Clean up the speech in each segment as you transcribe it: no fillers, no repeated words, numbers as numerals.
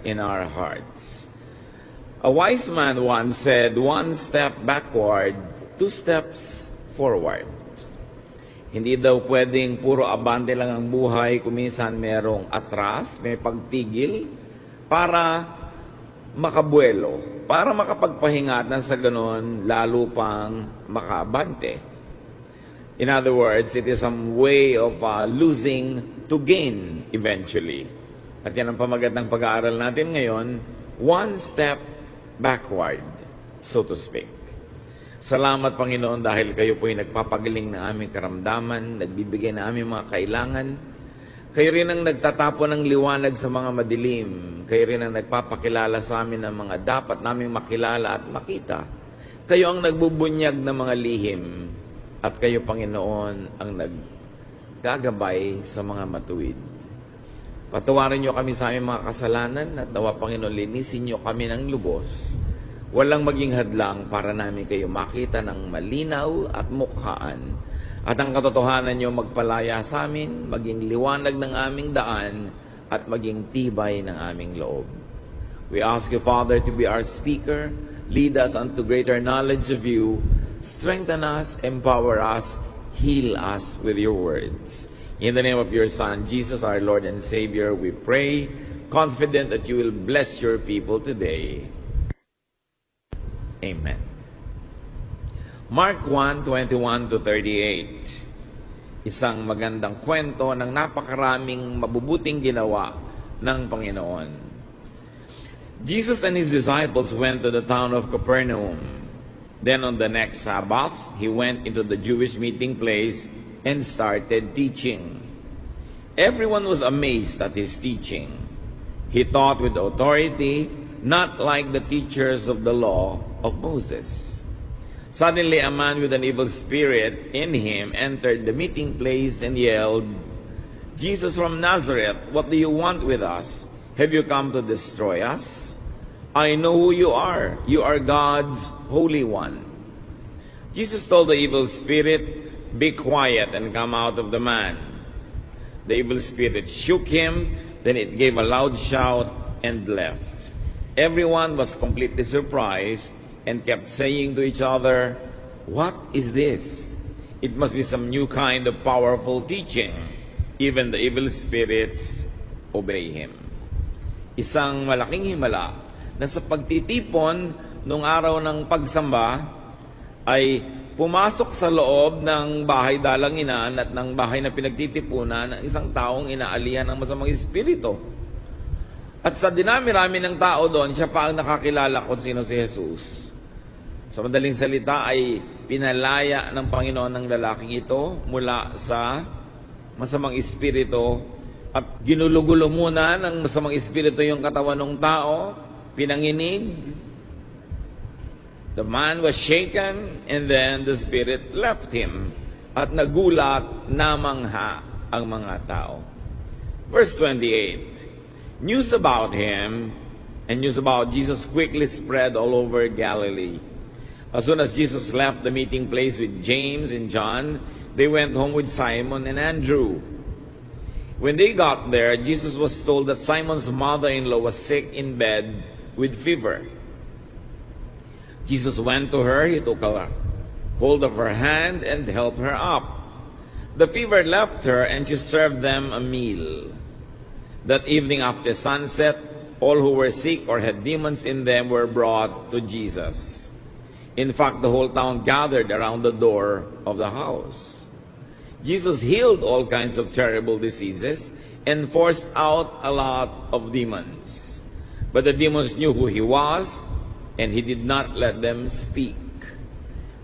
in our hearts. A wise man once said, one step backward, two steps forward. Hindi daw pwedeng puro abante lang ang buhay, kuminsan merong atras, may pagtigil para makabuelo, para makapagpahinga at sa ganon lalo pang makaabante. In other words, it is some way of losing to gain eventually. At yan ang pamagat ng pag-aaral natin ngayon, one step backward, so to speak. Salamat, Panginoon, dahil kayo po'y nagpapagaling ng aming karamdaman, nagbibigay ng aming mga kailangan. Kayo rin ang nagtatapon ng liwanag sa mga madilim. Kayo rin ang nagpapakilala sa amin ng mga dapat naming makilala at makita. Kayo ang nagbubunyag ng mga lihim. At kayo, Panginoon, ang naggagabay sa mga matuwid. Patawarin niyo kami sa aming mga kasalanan at nawa, Panginoon, linisin niyo kami ng lubos. Walang maging hadlang para namin kayo makita ng malinaw at mukhaan. At ang katotohanan niyo magpalaya sa amin, maging liwanag ng aming daan, at maging tibay ng aming loob. We ask you, Father, to be our speaker. Lead us unto greater knowledge of you. Strengthen us, empower us, heal us with your words. In the name of your Son, Jesus, our Lord and Savior, we pray, confident that you will bless your people today. Amen. Mark 1:21-38. Isang magandang kwento ng napakaraming mabubuting ginawa ng Panginoon. Jesus and his disciples went to the town of Capernaum. Then on the next Sabbath, he went into the Jewish meeting place and started teaching. Everyone was amazed at his teaching. He taught with authority, not like the teachers of the law of Moses. Suddenly a man with an evil spirit in him entered the meeting place and yelled, "Jesus from Nazareth, what do you want with us? Have you come to destroy us? I know who you are. You are God's Holy One." Jesus told the evil spirit, "Be quiet and come out of the man." The evil spirit shook him, then it gave a loud shout and left. Everyone was completely surprised and kept saying to each other, "What is this? It must be some new kind of powerful teaching." Even the evil spirits obey him. Isang malaking himala na sa pagtitipon nung araw ng pagsamba ay pumasok sa loob ng bahay dalanginan at ng bahay na pinagtitipunan ng isang taong inaalihan ng masamang espiritu. At sa dinami-rami ng tao doon, siya pa ang nakakilala kung sino si Jesus. Sa madaling salita ay pinalaya ng Panginoon ng lalaking ito mula sa masamang espiritu at ginulugulo muna ng masamang espiritu yung katawan ng tao, pinanginig. The man was shaken and then the spirit left him. At nagulat, namangha ang mga tao. Verse 28. News about him and news about Jesus quickly spread all over Galilee. As soon as Jesus left the meeting place with James and John, they went home with Simon and Andrew. When they got there, Jesus was told that Simon's mother-in-law was sick in bed with fever. Jesus went to her, he took a hold of her hand and helped her up. The fever left her and she served them a meal. That evening after sunset, all who were sick or had demons in them were brought to Jesus. In fact, the whole town gathered around the door of the house. Jesus healed all kinds of terrible diseases and forced out a lot of demons. But the demons knew who he was, and he did not let them speak.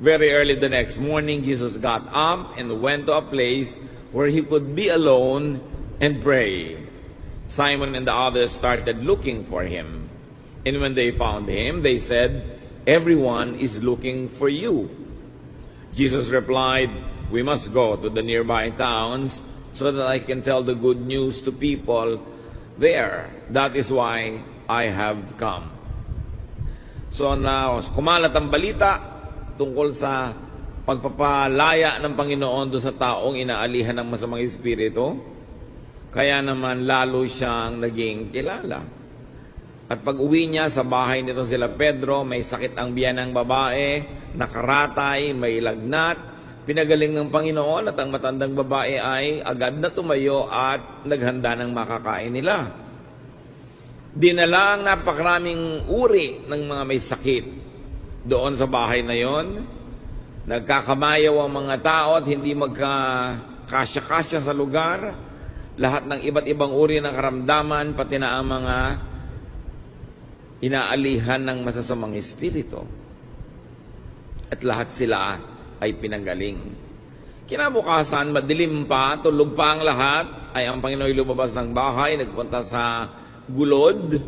Very early the next morning, Jesus got up and went to a place where he could be alone and pray. Simon and the others started looking for him. And when they found him, they said, "Everyone is looking for you." Jesus replied, "We must go to the nearby towns so that I can tell the good news to people there. That is why I have come." So na kumalat ang balita tungkol sa pagpapalaya ng Panginoon doon sa taong inaalihan ng masamang espiritu. Kaya naman lalo siyang naging kilala. At pag uwi niya sa bahay nito sila Pedro, may sakit ang biyanang babae, nakaratay, may lagnat, pinagaling ng Panginoon at ang matandang babae ay agad na tumayo at naghanda ng makakain nila. Dinala ang napakaraming uri ng mga may sakit doon sa bahay na yon. Nagkakamayaw ang mga tao at hindi magkakasya-kasya sa lugar. Lahat ng iba't ibang uri ng karamdaman, pati na ang mga inaalihan ng masasamang espiritu. At lahat sila ay pinanggaling. Kinabukasan, madilim pa, tulog pa ang lahat, ay ang Panginoon lumabas ng bahay, nagpunta sa gulod,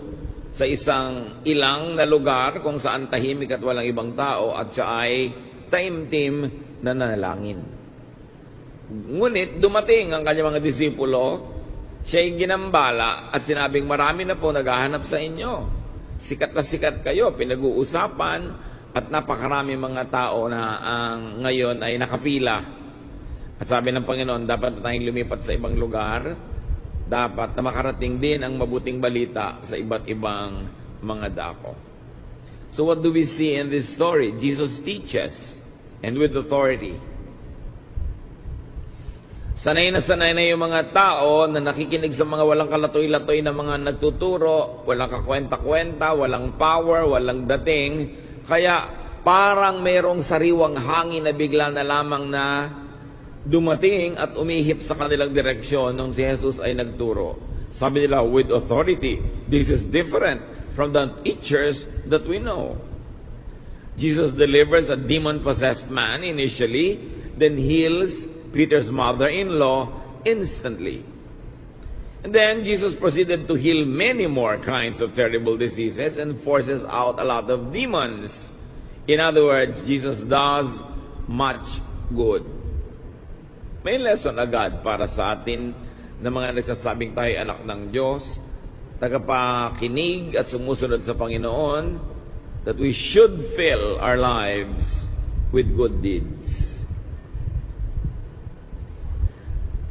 sa isang ilang na lugar kung saan tahimik at walang ibang tao, at siya ay taimtim na nanalangin. Ngunit dumating ang kanyang mga disipulo, siya ay ginambala at sinabing, marami na po naghahanap sa inyo. Sikat na sikat kayo, pinag-uusapan, at napakarami mga tao na ngayon ay nakapila. At sabi ng Panginoon, dapat tayong lumipat sa ibang lugar, dapat na makarating din ang mabuting balita sa iba't ibang mga dako. So what do we see in this story? Jesus teaches, and with authority. Sanay na yung mga tao na nakikinig sa mga walang kalatoy-latoy na mga nagtuturo, walang kakwenta-kwenta, walang power, walang dating. Kaya parang mayroong sariwang hangin na bigla na lamang na dumating at umihip sa kanilang direksyon nung si Jesus ay nagturo. Sabi nila, with authority, this is different from the teachers that we know. Jesus delivers a demon-possessed man initially, then heals Peter's mother-in-law instantly. And then Jesus proceeded to heal many more kinds of terrible diseases and forces out a lot of demons. In other words, Jesus does much good. May lesson agad para sa atin na mga nagsasabing tayo anak ng Diyos, tagapakinig at sumusunod sa Panginoon, that we should fill our lives with good deeds.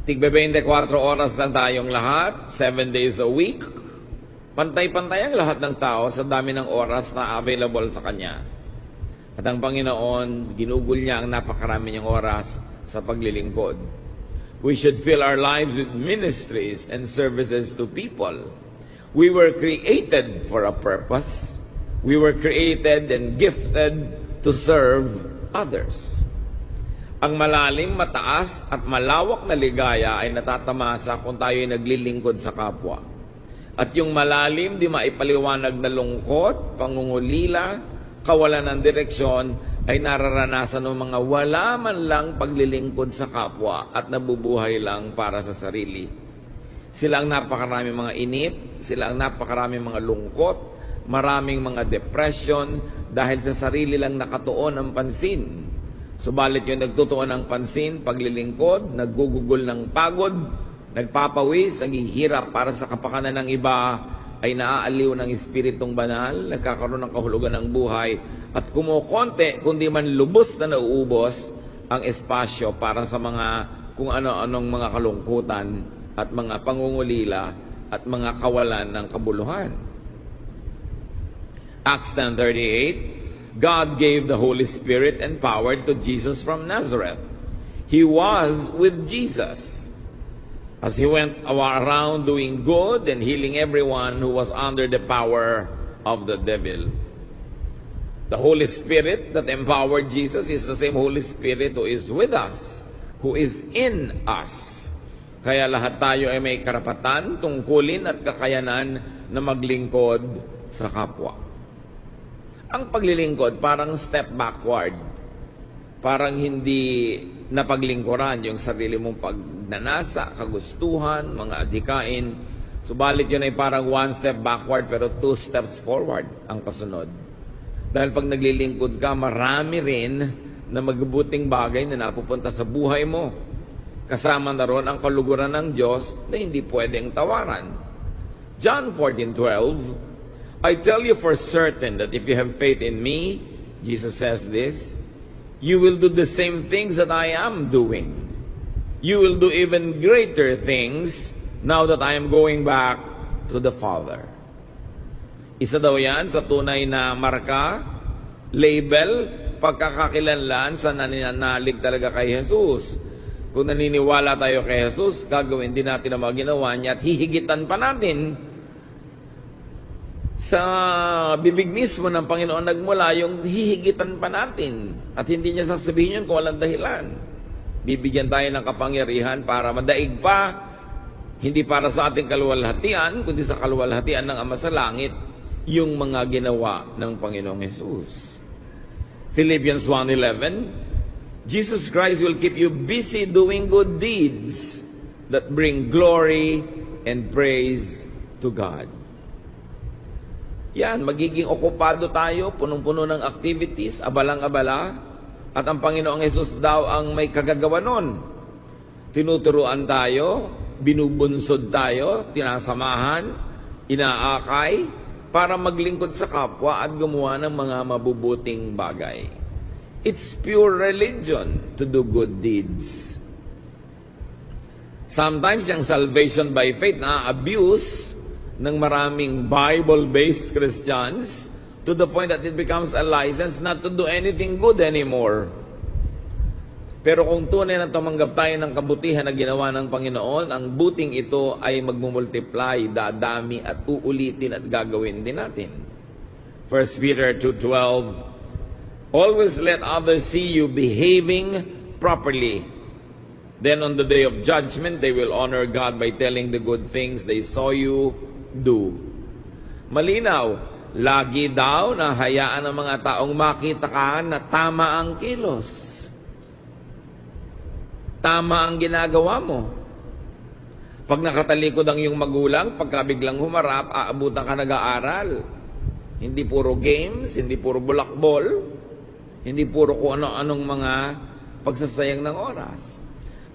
Tigbe 24 oras lang tayong lahat, 7 days a week. Pantay-pantay ang lahat ng tao sa dami ng oras na available sa Kanya. At ang Panginoon, ginugol niya ang napakarami niyang oras sa paglilingkod. We should fill our lives with ministries and services to people. We were created for a purpose. We were created and gifted to serve others. Ang malalim, mataas at malawak na ligaya ay natatamasa kung tayo ay naglilingkod sa kapwa. At yung malalim, di maipaliwanag na lungkot, pangungulila, kawalan ng direksyon, ay nararanasan ng mga wala man lang paglilingkod sa kapwa at nabubuhay lang para sa sarili. Sila ang napakarami mga inip, sila ang napakarami mga lungkot, maraming mga depression dahil sa sarili lang nakatuon ang pansin. Subalit yung nagtutuon ng pansin, paglilingkod, naggugugol ng pagod, nagpapawis, naghihirap para sa kapakanan ng iba, ay naaaliw ng Espiritong Banal, nagkakaroon ng kahulugan ng buhay, at kumukonte, kundi man lubos na nauubos ang espasyo para sa mga kung ano-anong mga kalungkutan at mga pangungulila at mga kawalan ng kabuluhan. Acts 10:38, God gave the Holy Spirit and power to Jesus from Nazareth. He was with Jesus as he went around doing good and healing everyone who was under the power of the devil. The Holy Spirit that empowered Jesus is the same Holy Spirit who is with us, who is in us. Kaya lahat tayo ay may karapatan, tungkulin at kakayanan na maglingkod sa kapwa. Ang paglilingkod parang step backward. Parang hindi napaglingkuran yung sarili mong pagnanasa, kagustuhan, mga adhikain. Subalit yun ay parang one step backward pero 2 steps forward ang kasunod. Dahil pag naglilingkod ka, marami rin na magbubuting bagay na napupunta sa buhay mo. Kasama na ron ang kaluguran ng Diyos na hindi pwedeng tawaran. John 14:12, I tell you for certain that if you have faith in me, Jesus says this, you will do the same things that I am doing. You will do even greater things now that I am going back to the Father. Isa daw yan sa tunay na marka, label, pagkakakilanlan sa nananalig talaga kay Jesus. Kung naniniwala tayo kay Jesus, gagawin din natin ang mga ginawa niya at hihigitan pa natin sa bibig mismo ng Panginoon nagmula yung hihigitan pa natin. At hindi niya sasabihin yun kung walang dahilan. Bibigyan tayo ng kapangyarihan para madaig pa, hindi para sa ating kaluwalhatian, kundi sa kaluwalhatian ng Ama sa Langit, yung mga ginawa ng Panginoong Jesus. Philippians 1:11, Jesus Christ will keep you busy doing good deeds that bring glory and praise to God. Yan, magiging okupado tayo, punong-puno ng activities, abalang-abala, at ang Panginoong Jesus daw ang may kagagawa nun. Tinuturuan tayo, binubunsod tayo, tinasamahan, inaakay, para maglingkod sa kapwa at gumawa ng mga mabubuting bagay. It's pure religion to do good deeds. Sometimes yung salvation by faith na-abuse ng maraming Bible-based Christians to the point that it becomes a license not to do anything good anymore. Pero kung tunay na tumanggap tayo ng kabutihan na ginawa ng Panginoon, ang buting ito ay magmumultiply, dadami at uulitin at gagawin din natin. 1 Peter 2:12, always let others see you behaving properly. Then on the day of judgment, they will honor God by telling the good things they saw you do. Malinaw, lagi daw na hayaan ng mga taong makita ka na tama ang kilos. Tama ang ginagawa mo. Pag nakatalikod ang iyong magulang, pagka biglang humarap, aabutan ka nag-aaral. Hindi puro games, hindi puro bulakbol, hindi puro kung ano-anong mga pagsasayang ng oras.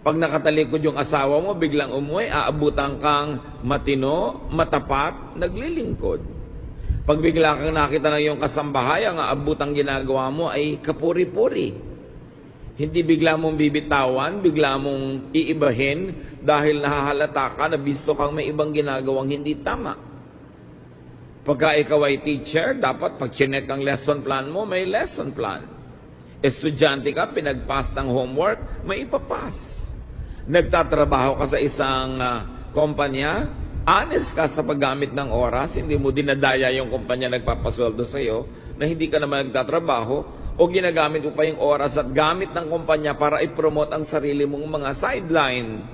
Pag nakatalikod yung asawa mo, biglang umuwi, aabutan kang matino, matapat, naglilingkod. Pag bigla kang nakita ng iyong kasambahay, ang aabutang ginagawa mo ay kapuri-puri. Hindi bigla mong bibitawan, bigla mong iibahin dahil nahahalata ka na bisto kang may ibang ginagawang hindi tama. Pagka ikaw ay teacher, dapat pag chinek ang lesson plan mo, may lesson plan. Estudyante ka, pinagpass ng homework, may ipapass. Nagtatrabaho ka sa isang kumpanya, honest ka sa paggamit ng oras, hindi mo dinadaya yung kumpanya nagpapasweldo sa iyo na hindi ka naman nagtatrabaho o ginagamit mo pa yung oras at gamit ng kumpanya para i-promote ang sarili mong mga sideline.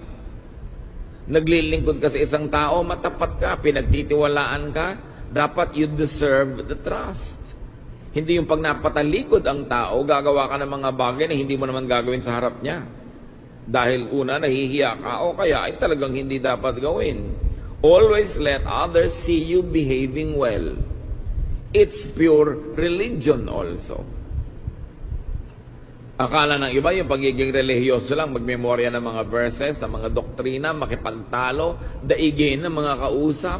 Naglilingkod ka sa isang tao, matapat ka, pinagtitiwalaan ka, dapat you deserve the trust. Hindi yung pag napatalikod ang tao, gagawa ka ng mga bagay na hindi mo naman gagawin sa harap niya. Dahil una, nahihiya ka o kaya ay talagang hindi dapat gawin. Always let others see you behaving well. It's pure religion also. Akala ng iba yung pagiging relihiyoso lang, magmemorya ng mga verses, ng mga doktrina, makipagtalo, daigin ng mga kausap.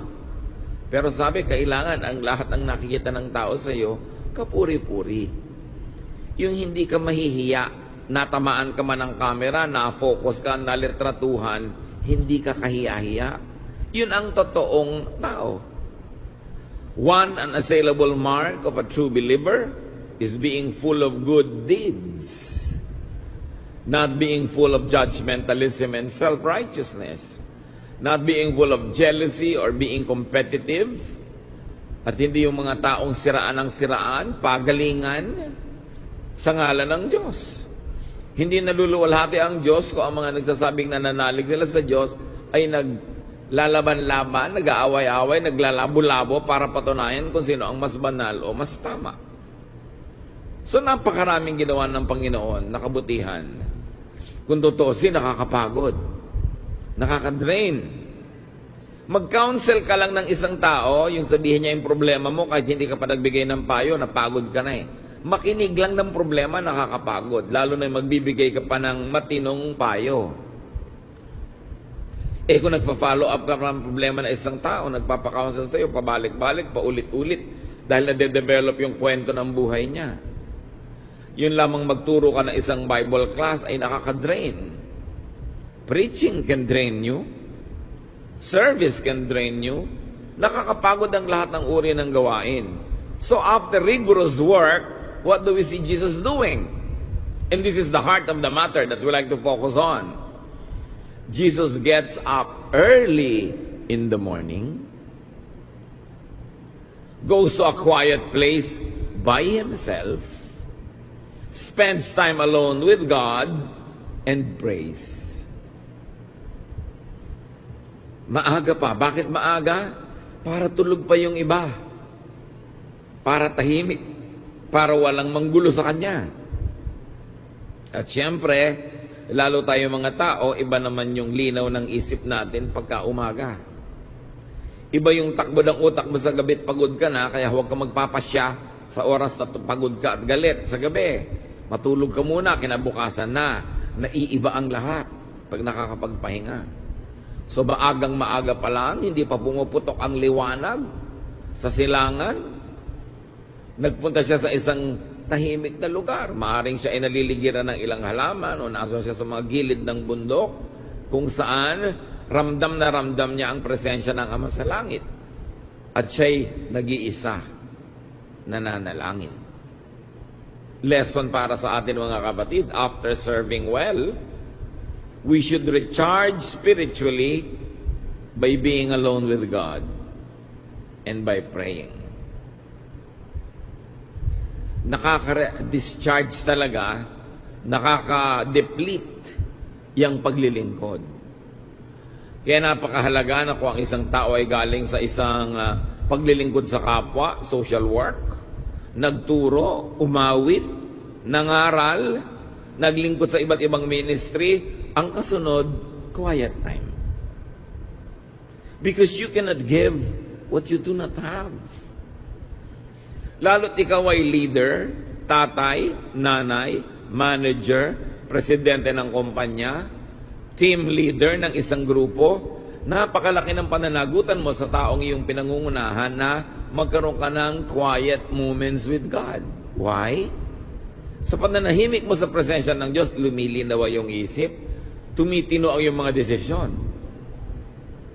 Pero sabi, kailangan ang lahat ng nakikita ng tao sa iyo, kapuri-puri. Yung hindi ka mahihiya, natamaan ka man ng camera, na-focus ka, nalitratuhan, hindi ka kahiya-hiya. Yun ang totoong tao. One unassailable mark of a true believer is being full of good deeds, not being full of judgmentalism and self-righteousness, not being full of jealousy or being competitive, at hindi yung mga taong siraan ng siraan, pagalingan sa ngalan ng Diyos. Hindi naluluwalhati ang Diyos kung ang mga nagsasabing nananalig sila sa Diyos ay naglalaban-laban, nag-aaway-away, naglalabo-labo para patunayan kung sino ang mas banal o mas tama. So napakaraming ginawa ng Panginoon na kabutihan. Kung tutusin, nakakapagod, nakakadrain. Mag-counsel ka lang ng isang tao, yung sabihin niya yung problema mo, kahit hindi ka pa nagbigay ng payo, napagod ka na eh. Makinig lang ng problema, nakakapagod. Lalo na magbibigay ka pa ng matinong payo. Eh kung nagpa-follow up ka ng problema ng isang tao, nagpapa-counsel sa'yo, pabalik-balik, paulit-ulit, dahil nade-develop yung kwento ng buhay niya. Yun lamang magturo ka ng isang Bible class ay nakaka-drain. Preaching can drain you. Service can drain you. Nakakapagod ang lahat ng uri ng gawain. So after rigorous work, what do we see Jesus doing? And this is the heart of the matter that we like to focus on. Jesus gets up early in the morning, goes to a quiet place by himself, spends time alone with God, and prays. Maaga pa. Bakit maaga? Para tulog pa yung iba. Para tahimik. Para walang manggulo sa kanya. At siyempre, lalo tayo mga tao, iba naman yung linaw ng isip natin pagka umaga. Iba yung takbo ng utak mo sa gabi at pagod ka na, kaya huwag ka magpapasya sa oras na pagod ka at galit sa gabi. Matulog ka muna, kinabukasan na. Naiiba ang lahat pag nakakapagpahinga. So maagang maaga pa lang, hindi pa pumuputok ang liwanag sa silangan. Nagpunta siya sa isang tahimik na lugar. Maaring siya ay naliligiran ng ilang halaman o nasa siya sa mga gilid ng bundok kung saan ramdam na ramdam niya ang presensya ng Ama sa langit. At siya'y nag-iisa, nananalangin. Lesson para sa atin mga kapatid, after serving well, we should recharge spiritually by being alone with God and by praying. Nakaka-discharge talaga, nakaka-deplete yung paglilingkod. Kaya napakahalaga na kung ang isang tao ay galing sa isang paglilingkod sa kapwa, social work, nagturo, umawit, nangaral, naglingkod sa iba't ibang ministry, ang kasunod, quiet time. Because you cannot give what you do not have. Lalo't ikaw ay leader, tatay, nanay, manager, presidente ng kumpanya, team leader ng isang grupo, napakalaki ng pananagutan mo sa taong iyong pinangungunahan na magkaroon ka ng quiet moments with God. Why? Sa pananahimik mo sa presensya ng Diyos, lumilinaw yung isip, tumitino ang iyong mga desisyon.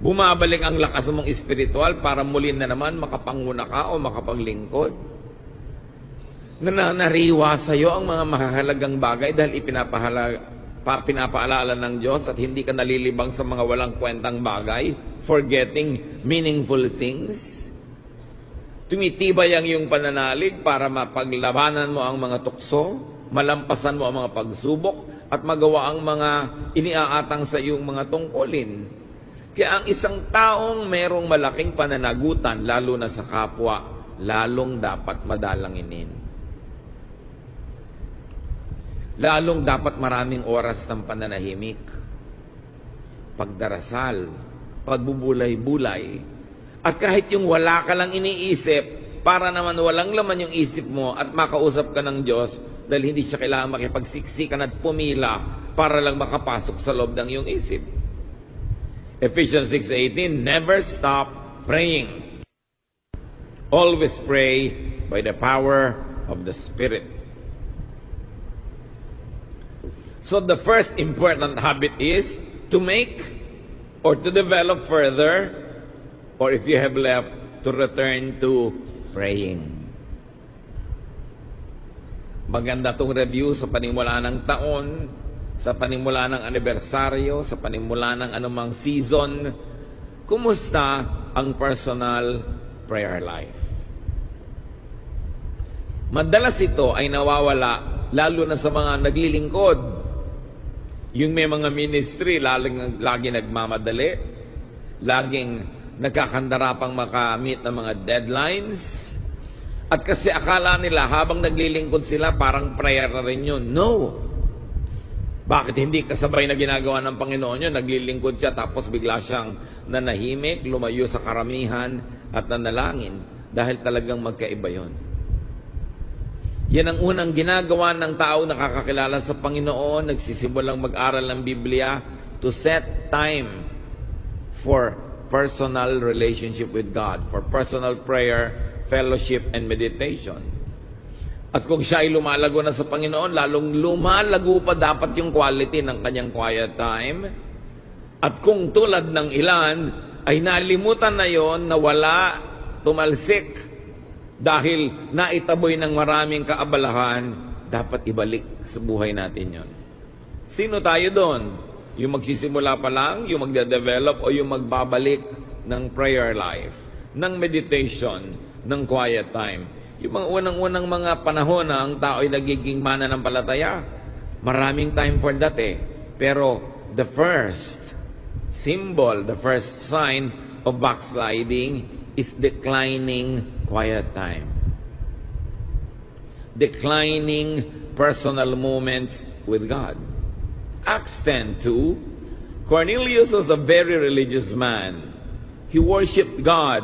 Bumabalik ang lakas mong espiritual para muli na naman makapanguna ka o makapaglingkod. Nananariwa sa iyo ang mga mahalagang bagay dahil pinapaalala ng Diyos at hindi ka nalilibang sa mga walang kwentang bagay, forgetting meaningful things. Tumitibay ang iyong pananalig para mapaglabanan mo ang mga tukso, malampasan mo ang mga pagsubok, at magawa ang mga iniaatang sa iyong mga tungkulin. Kaya ang isang taong merong malaking pananagutan, lalo na sa kapwa, lalong dapat madalanginin. Lalong dapat maraming oras ng pananahimik, pagdarasal, pagbubulay-bulay, at kahit yung wala ka lang iniisip, para naman walang laman yung isip mo at makausap ka ng Diyos dahil hindi siya kailangan makipagsiksikan at pumila para lang makapasok sa loob ng iyong isip. Ephesians 6:18, never stop praying. Always pray by the power of the Spirit. So the first important habit is to make or to develop further, or if you have left, to return to praying. Maganda itong review sa panimula ng taon, sa panimula ng anibersaryo, sa panimula ng anumang season. Kumusta ang personal prayer life? Madalas ito ay nawawala lalo na sa mga naglilingkod. Yung may mga ministry, lagi nagmamadali, laging nagkakandarapang makamit ng mga deadlines. At kasi akala nila habang naglilingkod sila, parang prayer na rin yun. No. Bakit hindi kasabay na ginagawa ng Panginoon yun? Naglilingkod siya tapos bigla siyang nanahimik, lumayo sa karamihan at nanalangin. Dahil talagang magkaiba yun. Yan ang unang ginagawa ng tao nakakakilala sa Panginoon, nagsisimulang mag-aral ng Biblia, to set time for personal relationship with God, for personal prayer, fellowship, and meditation. At kung siya ay lumalago na sa Panginoon, lalong lumalago pa dapat yung quality ng kanyang quiet time. At kung tulad ng ilan, ay nalimutan na yon, nawala, tumalsik, dahil naitaboy ng maraming kaabalahan, dapat ibalik sa buhay natin yon. Sino tayo doon? Yung magsisimula pa lang, yung magde-develop, o yung magbabalik ng prayer life, ng meditation, ng quiet time. Yung mga unang-unang mga panahon na ang tao ay nagiging mananampalataya, maraming time for that eh. Pero the first symbol, the first sign of backsliding is declining quiet time. Declining personal moments with God. Acts 10:2, Cornelius was a very religious man. He worshipped God,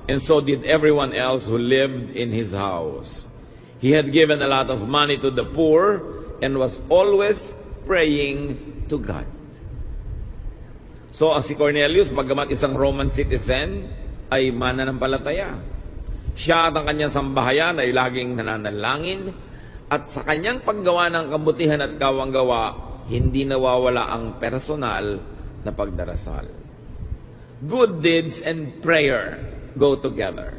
and so did everyone else who lived in his house. He had given a lot of money to the poor and was always praying to God. So, si Cornelius, bagamat isang Roman citizen, ay mananampalataya. Siya at ang kanyang sambahayan ay laging nananalangin, at sa kanyang paggawa ng kabutihan at kawanggawa, hindi nawawala ang personal na pagdarasal. Good deeds and prayer go together.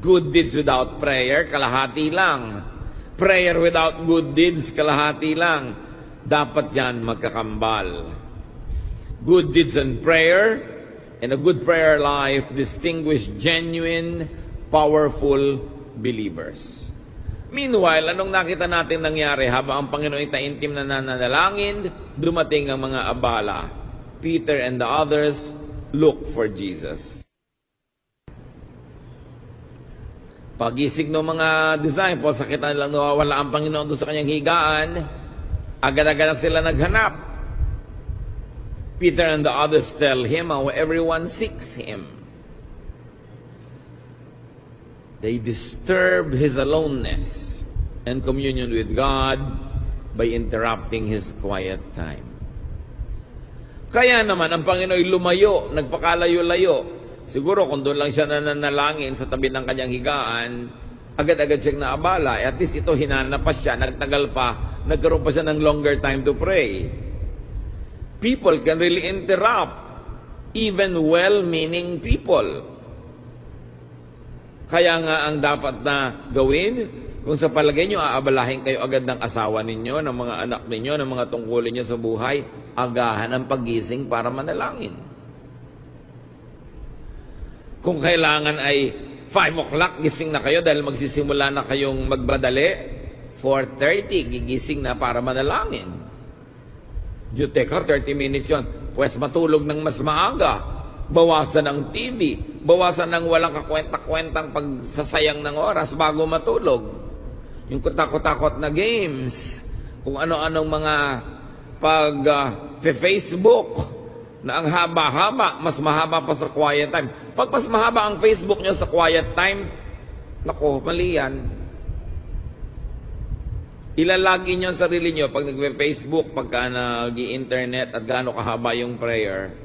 Good deeds without prayer, kalahati lang. Prayer without good deeds, kalahati lang. Dapat yan magkakambal. Good deeds and prayer and a good prayer life distinguish genuine, powerful believers. Meanwhile, anong nakita natin nangyari habang ang Panginoon taimtim na nananalangin, dumating ang mga abala. Peter and the others look for Jesus. Pagising ng mga disciples, sakita nilang nawawala ang Panginoon doon sa kanyang higaan, agad-agad sila naghanap. Peter and the others tell him how everyone seeks him. They disturb his aloneness and communion with God by interrupting his quiet time. Kaya naman, ang Panginoon ay lumayo, nagpakalayo-layo. Siguro kung doon lang siya nananalangin sa tabi ng kanyang higaan, agad-agad siyang naabala. At least ito, hinanap pa siya, nagtagal pa, nagkaroon pa siya ng longer time to pray. People can really interrupt, even well-meaning people. Kaya nga ang dapat na gawin, kung sa palagay nyo, aabalahin kayo agad ng asawa ninyo, ng mga anak ninyo, ng mga tungkulin nyo sa buhay, agahan ang pagising para manalangin. Kung kailangan ay 5 o'clock, gising na kayo dahil magsisimula na kayong magbadali, 4:30, gigising na para manalangin. You take 30 minutes yon. Pwes matulog ng mas maaga. Bawasan ang TV. Bawasan ng walang kakwenta-kwentang pagsasayang ng oras bago matulog. Yung kutakot-takot na games. Kung ano-anong mga Facebook na ang haba-haba, mas mahaba pa sa quiet time. Pag mas mahaba ang Facebook nyo sa quiet time, nako, mali yan. Ilalagi nyo ang sarili nyo pag nagpe-Facebook, pagka nag-i-internet at gaano kahaba yung prayer.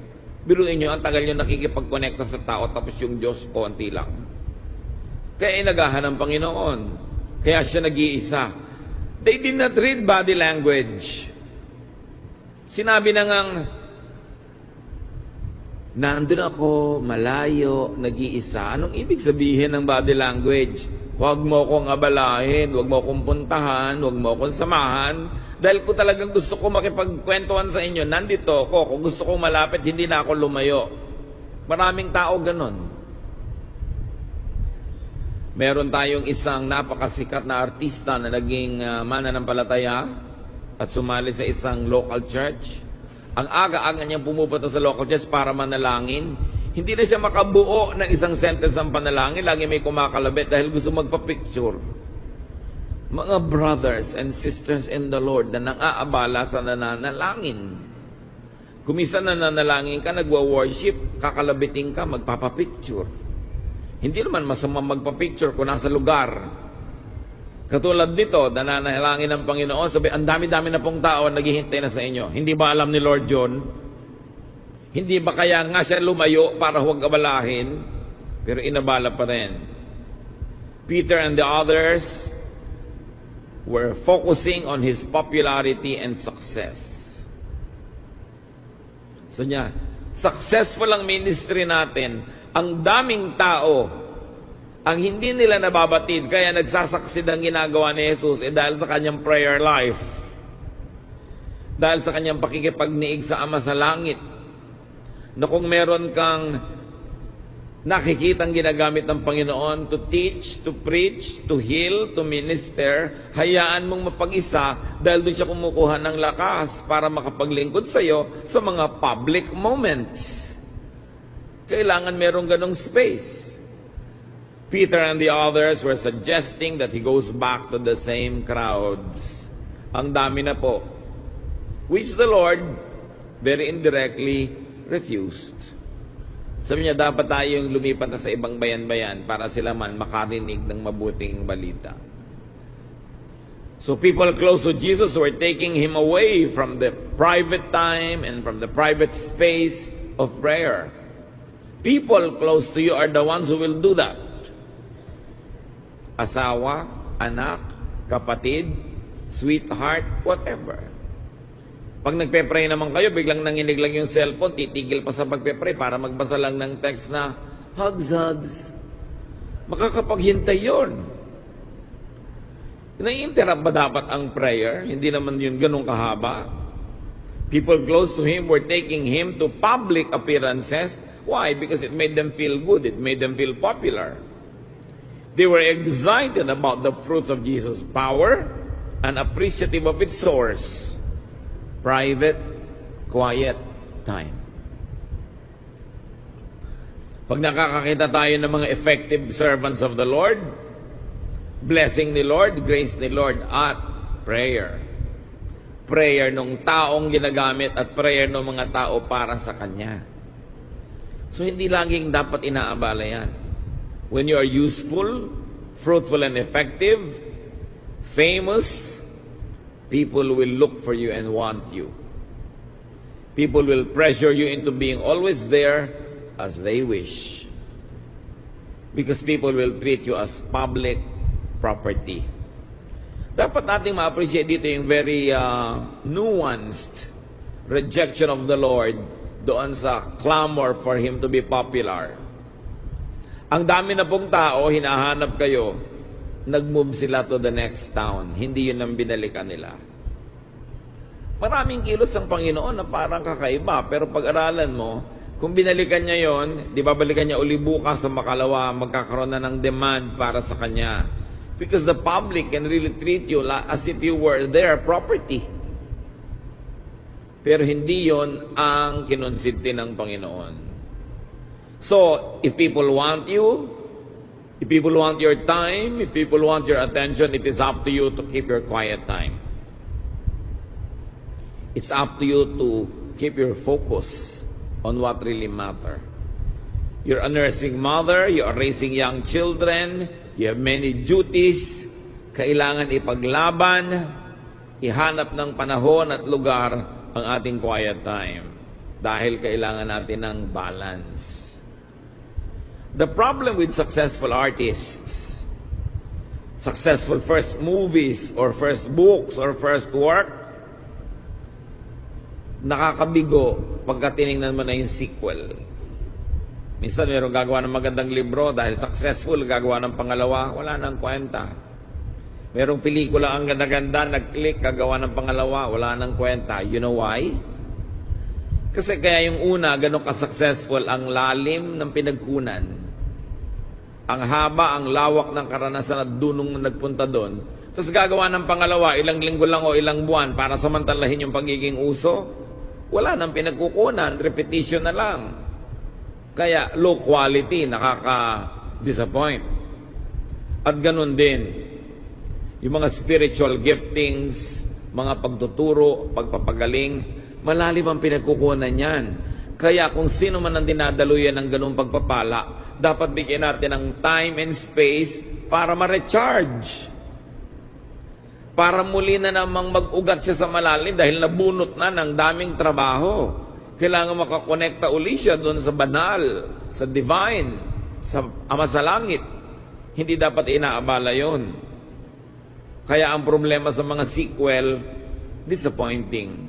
Biruin nyo, ang tagal nyo nakikipag-connecta sa tao tapos yung Diyos, konti lang. Kaya inagahan ng Panginoon. Kaya siya nag-iisa. They did not read body language. Sinabi na ngang, nandun ako, malayo, nag-iisa. Anong ibig sabihin ng body language? Huwag mo akong abalahin, huwag mo akong puntahan, huwag mo akong samahan. Dahil kung talagang gusto ko makipagkwentuhan sa inyo, nandito ako. Kung gusto kong malapit, hindi na ako lumayo. Maraming tao ganon. Meron tayong isang napakasikat na artista na naging mananampalataya at sumali sa isang local church. Ang aga-aga niyang pumupunta sa local church para manalangin. Hindi na siya makabuo ng isang sentence ng panalangin. Lagi may kumakalabit dahil gusto magpa-picture. Mga brothers and sisters in the Lord na nang-aabala sa nananalangin. Kumisan nananalangin ka, nagwa-worship, kakalabitin ka, magpapapicture. Hindi naman masama magpapicture kung nasa lugar. Katulad nito, nananalangin ng Panginoon, sabi, ang dami-dami na pong tao naghihintay na sa inyo. Hindi ba alam ni Lord John? Hindi ba kaya nga siya lumayo para huwag abalahin? Pero inabala pa rin. Peter and the others were focusing on his popularity and success. So niya, Successful ang ministry natin. Ang daming tao, ang hindi nila nababatid, kaya nagsasucceed ang ginagawa ni Jesus dahil sa kanyang prayer life. Dahil sa kanyang pakikipagniig sa Ama sa Langit. Na kung meron kang nakikitang ginagamit ng Panginoon to teach, to preach, to heal, to minister, hayaan mong mapag-isa dahil doon siya kumukuha ng lakas para makapaglingkod sa iyo sa mga public moments. Kailangan merong ganong space. Peter and the others were suggesting that he goes back to the same crowds. Ang dami na po. Which the Lord very indirectly refused. Sabi niya, dapat tayong lumipat na sa ibang bayan-bayan para sila man makarinig ng mabuting balita. So people close to Jesus were taking him away from the private time and from the private space of prayer. People close to you are the ones who will do that. Asawa, anak, kapatid, sweetheart, whatever. Pag nagpe-pray naman kayo, biglang nanginig lang yung cellphone, titigil pa sa pagpe-pray para magbasa lang ng text na, hugs, hugs. Makakapaghintay yun. Nai-interrupt ba dapat ang prayer? Hindi naman yun ganun kahaba. People close to him were taking him to public appearances. Why? Because it made them feel good. It made them feel popular. They were excited about the fruits of Jesus' power and appreciative of its source. Private, quiet time. Pag nakakakita tayo ng mga effective servants of the Lord, blessing ni Lord, grace ni Lord, at prayer. Prayer ng taong ginagamit at prayer ng mga tao para sa Kanya. So hindi laging dapat inaabala yan. When you are useful, fruitful and effective, famous, people will look for you and want you. People will pressure you into being always there as they wish. Because people will treat you as public property. Dapat nating ma-appreciate dito yung very nuanced rejection of the Lord doon sa clamor for Him to be popular. Ang dami na pong tao, hinahanap kayo, nag-move sila to the next town. Hindi yun ang binalikan nila. Maraming kilos ang Panginoon na parang kakaiba. Pero pag-aralan mo, kung binalikan niya yon, di ba balikan niya uli bukas sa makalawa, magkakaroon na ng demand para sa Kanya. Because the public can really treat you as if you were their property. Pero hindi yon ang kinonsinti ng Panginoon. So, if people want you, if people want your time, if people want your attention, it is up to you to keep your quiet time. It's up to you to keep your focus on what really matters. You're a nursing mother, you are raising young children, you have many duties, kailangan ipaglaban, ihanap ng panahon at lugar ang ating quiet time. Dahil kailangan natin ng balance. The problem with successful artists, successful first movies or first books or first work, nakakabigo pagka tinignan mo na yung sequel. Minsan mayroong gagawa ng magandang libro dahil successful, gagawa ng pangalawa, wala nang kwenta. Mayroong pelikula ang ganda-ganda, nag-click, gagawa ng pangalawa, wala nang kwenta. You know why? Kasi kaya yung una, ganun ka-successful, ang lalim ng pinagkunan. Ang haba, ang lawak ng karanasan at dunong na nagpunta doon. Tapos gagawa ng pangalawa, ilang linggo lang o ilang buwan para samantalahin yung pagiging uso. Wala nang pinagkukunan, repetition na lang. Kaya low quality, nakaka-disappoint. At ganun din, yung mga spiritual giftings, mga pagtuturo, pagpapagaling, malalim ang pinagkukunan yan. Kaya kung sino man ang dinadaluyan ng ganung pagpapala, dapat bigyan natin ng time and space para ma-recharge. Para muli na namang mag-ugat siya sa malalim dahil nabunot na ng daming trabaho. Kailangan makakonekta uli siya doon sa banal, sa divine, sa Ama sa Langit. Hindi dapat inaabala yon. Kaya ang problema sa mga sequel, disappointing.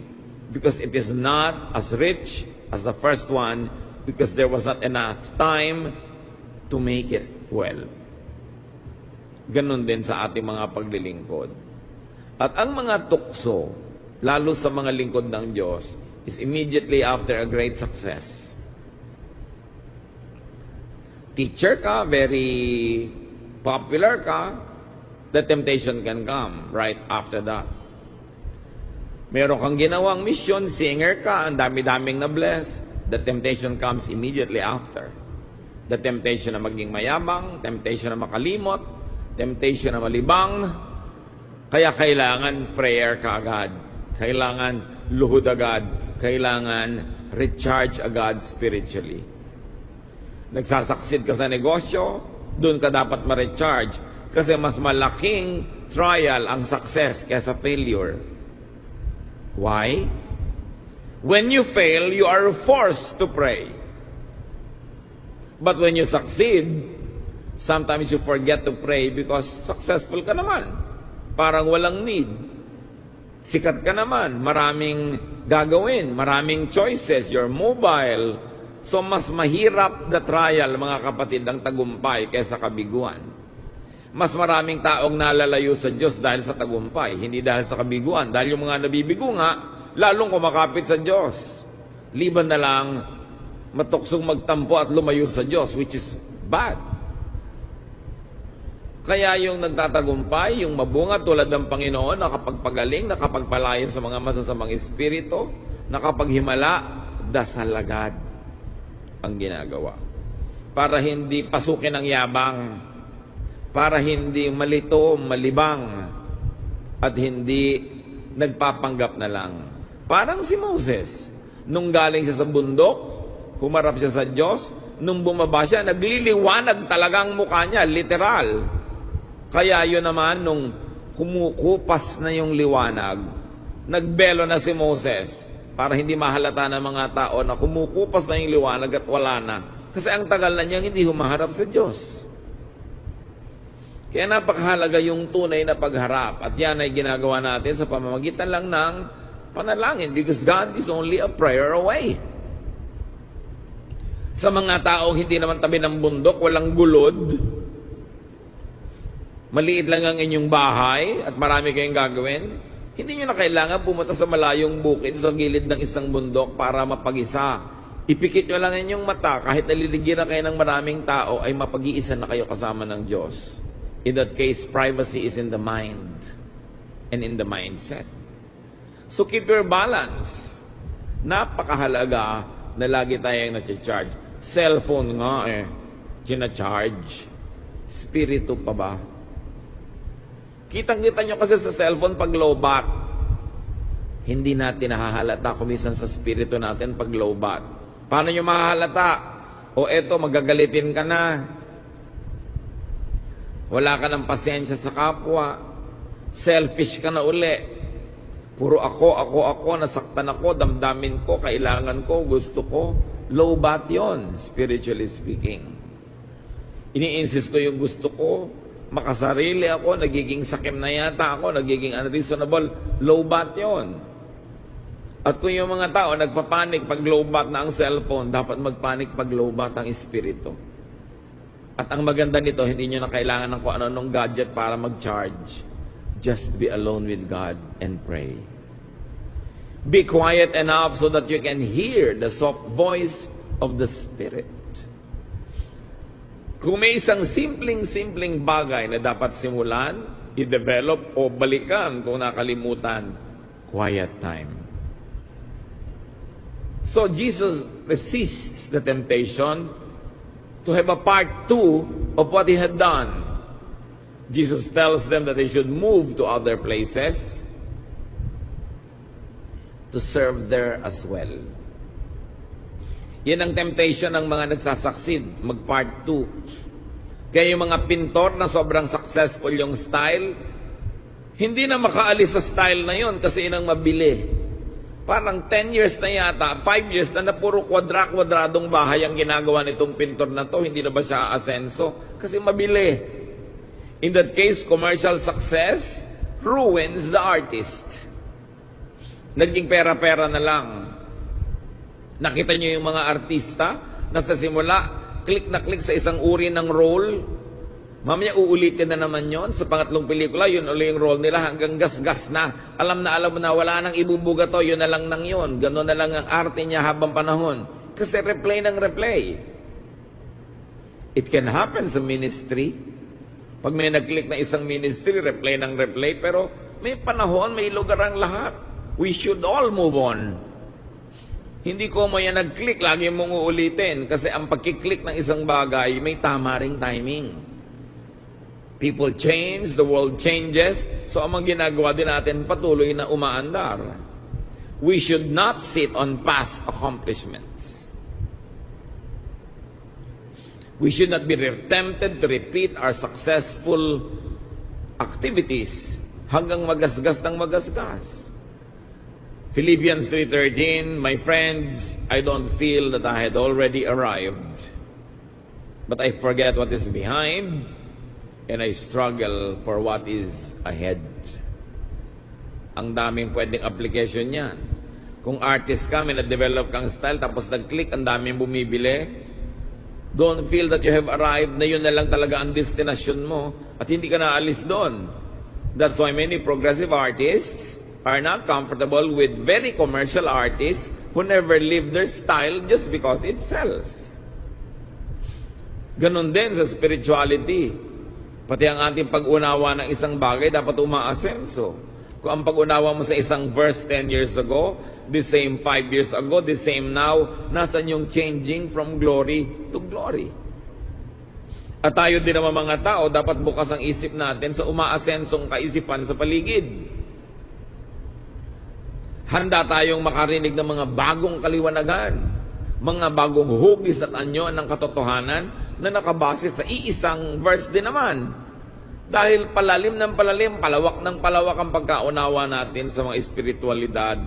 Because it is not as rich as the first one because there was not enough time to make it well. Ganon din sa ating mga paglilingkod. At ang mga tukso, lalo sa mga lingkod ng Diyos, is immediately after a great success. Teacher ka, very popular ka, the temptation can come right after that. Meron kang ginawang mission, singer ka, ang dami-daming na-bless, the temptation comes immediately after. The temptation na maging mayabang, temptation na makalimot, temptation na malibang, kaya kailangan prayer ka agad, kailangan luhod agad, kailangan recharge agad spiritually. Nagsasaksid ka sa negosyo, doon ka dapat ma-recharge kasi mas malaking trial ang success kaysa failure. Why? When you fail, you are forced to pray. But when you succeed, sometimes you forget to pray because successful ka naman. Parang walang need. Sikat ka naman, maraming gagawin, maraming choices, you're mobile. So mas mahirap the trial, mga kapatid, ang tagumpay kaysa kabiguan. Mas maraming taong nalalayo sa Diyos dahil sa tagumpay, hindi dahil sa kabiguan. Dahil yung mga nabibigo nga, lalong kumakapit sa Diyos. Liban na lang matuksong magtampo at lumayo sa Diyos, which is bad. Kaya yung nagtatagumpay, yung mabunga tulad ng Panginoon, nakapagpagaling, nakapagpalayan sa mga masasamang espiritu, nakapaghimala, dasal agad ang ginagawa. Para hindi pasukin ang yabang, para hindi malito, malibang, at hindi nagpapanggap na lang. Parang si Moses, nung galing siya sa bundok, humarap siya sa Diyos, nung bumaba siya, nagliliwanag talagang mukha niya, literal. Kaya yun naman, nung kumukupas na yung liwanag, nagbelo na si Moses, para hindi mahalata ng mga tao na kumukupas na yung liwanag at wala na. Kasi ang tagal na niyang hindi humaharap sa Diyos. Kaya napakahalaga yung tunay na pagharap. At yan ay ginagawa natin sa pamamagitan lang ng panalangin because God is only a prayer away. Sa mga taong hindi naman tabi ng bundok, walang gulod, maliit lang ang inyong bahay at marami kayong gagawin, hindi nyo na kailangan pumunta sa malayong bukid sa gilid ng isang bundok para mapag-isa. Ipikit nyo lang inyong mata, kahit naliligyan na kayo ng maraming tao, ay mapag-iisa na kayo kasama ng Diyos. In that case, privacy is in the mind and in the mindset. So keep your balance. Napakahalaga na lagi tayong na-charge. Cellphone nga kina-charge. Spirito pa ba? Kitang-kita nyo kasi sa cellphone pag low bat. Hindi natin nahahalata kumisan sa spirito natin pag low bat. Paano nyo mahahalata? O eto, magagalitin ka na. Wala ka ng pasensya sa kapwa. Selfish ka na uli. Puro ako, nasaktan ako, damdamin ko, kailangan ko, gusto ko. Low bat yon, spiritually speaking. Ini-insist ko yung gusto ko. Makasarili ako, nagiging sakim na yata ako, nagiging unreasonable, low bat yon. At kung yung mga tao nagpapanik pag low bat na ang cellphone, dapat magpanik pag low bat ang espiritu. At ang maganda nito, hindi nyo na kailangan ng kung ano-anong gadget para mag-charge. Just be alone with God and pray. Be quiet enough so that you can hear the soft voice of the Spirit. Kung may isang simpleng bagay na dapat simulan, i-develop o balikan kung nakalimutan, quiet time. So Jesus resists the temptation to have a part 2 of what he had done. Jesus tells them that they should move to other places to serve there as well. Yan ang temptation ng mga nagsasucceed, mag-part 2. Kaya yung mga pintor na sobrang successful yung style, hindi na makaalis sa style na yon kasi yun ang mabili. Parang 10 years na yata, 5 years na puro kwadradong bahay ang ginagawa nitong pintor na to, hindi na ba siya asenso? Kasi mabili. In that case, commercial success ruins the artist. Naging pera-pera na lang. Nakita nyo yung mga artista na sa simula, click na click sa isang uri ng role. Mamaya uulitin na naman yon sa pangatlong pelikula, yun ulit yung role nila hanggang gas-gas na. Alam mo na wala nang ibubuga to, yun na lang nang yun. Ganon na lang ang arte niya habang panahon. Kasi replay ng replay. It can happen sa ministry. Pag may nag-click na isang ministry, replay ng replay, pero may panahon, may lugar ang lahat. We should all move on. Hindi ko mo yan nag-click, lagi mong uulitin. Kasi ang pagkiklik ng isang bagay, may tama ring timing. People change, the world changes. So ang mga ginagawa din natin, patuloy na umaandar. We should not sit on past accomplishments. We should not be tempted to repeat our successful activities hanggang magasgas ng magasgas. Philippians 3:13, my friends, I don't feel that I had already arrived, but I forget what is behind, and I struggle for what is ahead. Ang daming pwedeng application yan. Kung artist ka, may na-develop kang style, tapos nag-click, ang daming bumibili, don't feel that you have arrived, na yun na lang talaga ang destination mo, at hindi ka naalis doon. That's why many progressive artists are not comfortable with very commercial artists who never live their style just because it sells. Ganon din sa spirituality. Pati ang ating pag-unawa ng isang bagay dapat umaasenso. Kung ang pag-unawa mo sa isang verse 10 years ago, the same 5 years ago, the same now, nasan yung changing from glory to glory? At tayo din naman mga tao, dapat bukas ang isip natin sa umaasensong kaisipan sa paligid. Handa tayong makarinig ng mga bagong kaliwanagan, mga bagong hugis at anyo ng katotohanan na nakabase sa iisang verse din naman. Dahil palalim ng palalim, palawak ng palawak ang pagkaunawa natin sa mga espiritualidad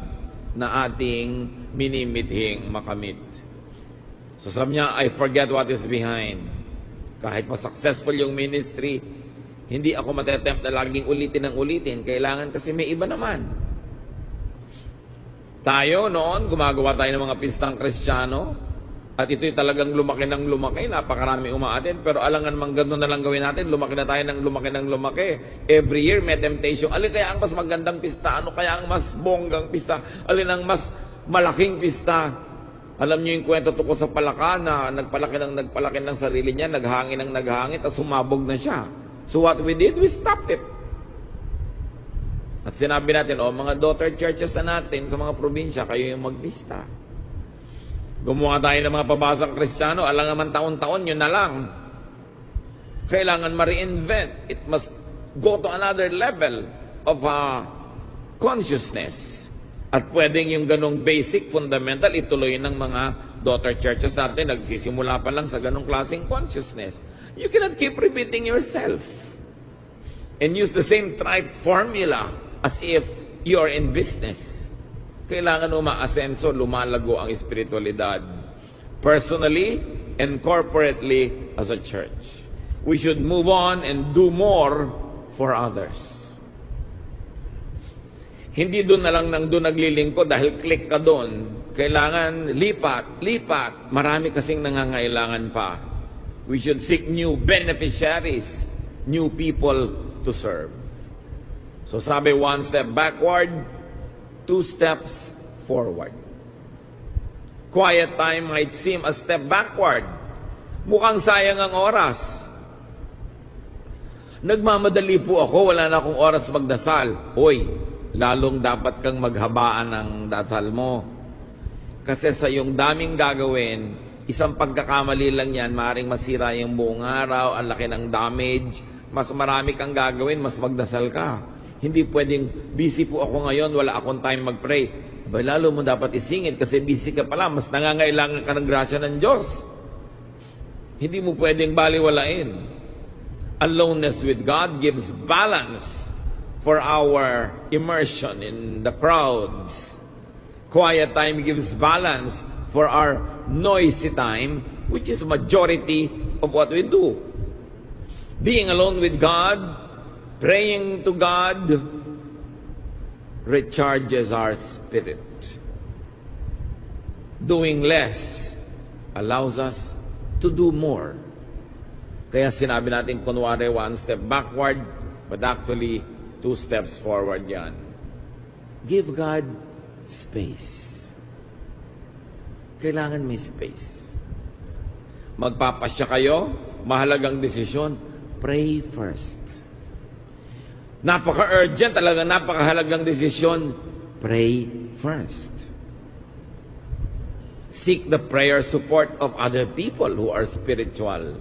na ating minimithing makamit. So sabi niya, I forget what is behind. Kahit pa successful yung ministry, hindi ako matetempt na laging ulitin ng ulitin. Kailangan kasi may iba naman. Tayo noon, gumagawa tayo ng mga pistang Kristiyano, at ito'y talagang lumaki ng lumaki, napakarami umaatin, pero alangan mang gano'n na lang gawin natin, lumaki na tayo ng lumaki. Every year may temptation. Alin kaya ang mas magandang pista? Ano kaya ang mas bonggang pista? Alin ang mas malaking pista? Alam niyo yung kwento tungkol sa palaka na nagpalaki ng sarili niya, naghangin ng naghangin, at sumabog na siya. So what we did, we stopped it. At sinabi natin, mga daughter churches na natin sa mga probinsya, kayo yung magpista. Gumawa tayo ng mga pabasang Kristiyano, alang naman taon-taon, yun na lang. Kailangan ma-reinvent. It must go to another level of consciousness. At pwedeng yung ganong basic, fundamental, ituloy ng mga daughter churches natin. Nagsisimula pa lang sa ganong klaseng consciousness. You cannot keep repeating yourself and use the same trite formula as if you are in business. Kailangan umaasenso, lumalago ang espiritualidad. Personally and corporately as a church. We should move on and do more for others. Hindi doon na lang nang doon naglilingkod dahil click ka doon. Kailangan lipat. Marami kasing nangangailangan pa. We should seek new beneficiaries, new people to serve. So sabi, 1 step backward, 2 steps forward. Quiet time might seem a step backward. Mukhang sayang ang oras. Nagmamadali po ako, wala na akong oras magdasal. Hoy, lalong dapat kang maghabaan ng dasal mo. Kasi sa iyong daming gagawin, isang pagkakamali lang yan, maaaring masira yung buong araw, ang laki ng damage, mas marami kang gagawin, mas magdasal ka. Hindi pwedeng, busy po ako ngayon, wala akong time mag-pray. Lalo mo dapat isingit kasi busy ka pala, mas nangangailangan ka ng grasya ng Diyos. Hindi mo pwedeng baliwalain. Aloneness with God gives balance for our immersion in the crowds. Quiet time gives balance for our noisy time, which is majority of what we do. Being alone with God, praying to God, recharges our spirit. Doing less allows us to do more. Kaya sinabi natin, kunwari, one step backward, but actually, 2 steps forward yan. Give God space. Kailangan may space. Magpapasya kayo, mahalagang desisyon, pray first. Napaka-urgent, talagang napakahalagang desisyon, pray first. Seek the prayer support of other people who are spiritual.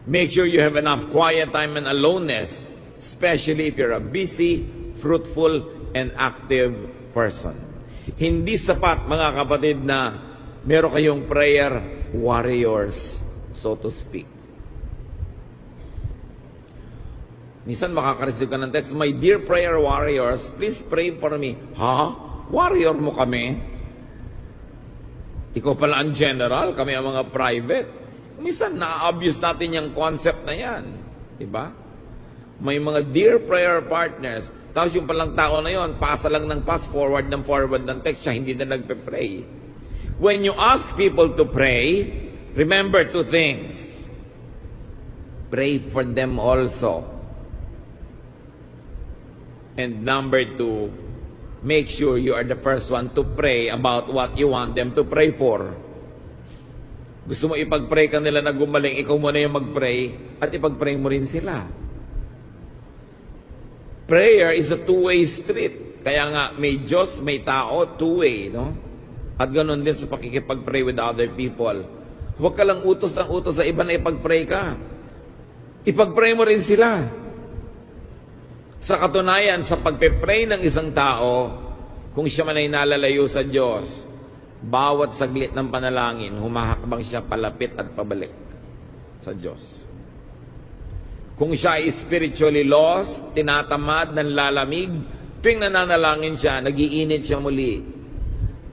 Make sure you have enough quiet time and aloneness, especially if you're a busy, fruitful, and active person. Hindi sapat, mga kapatid, na meron kayong prayer warriors, so to speak. Minsan makaka-receive ka ng text, "My dear prayer warriors, please pray for me." Ha? Warrior mo kami? Ikaw pala ang general, kami ang mga private. Minsan na-obvious natin yung concept na yan. Diba? May mga dear prayer partners, tapos yung palang tao na yon, pasa lang ng pass, forward ng text, siya hindi na nagpe-pray. When you ask people to pray, remember 2 things. Pray for them also. And number 2, make sure you are the first one to pray about what you want them to pray for. Gusto mo ipag-pray ka nila na gumaling, ikaw muna yung mag-pray at ipag-pray mo rin sila. Prayer is a two-way street. Kaya nga, may Diyos, may tao, two-way, no? At ganoon din sa pakikipag-pray with other people. Huwag ka lang utos ng utos sa iba na ipag-pray ka. Ipag-pray mo rin sila. Sa katunayan, sa pagpe-pray ng isang tao, kung siya man ay nalalayo sa Diyos, bawat saglit ng panalangin, humahakbang siya palapit at pabalik sa Diyos. Kung siya ay spiritually lost, tinatamad, nanlalamig, tuwing nananalangin siya, nagiinit siya muli.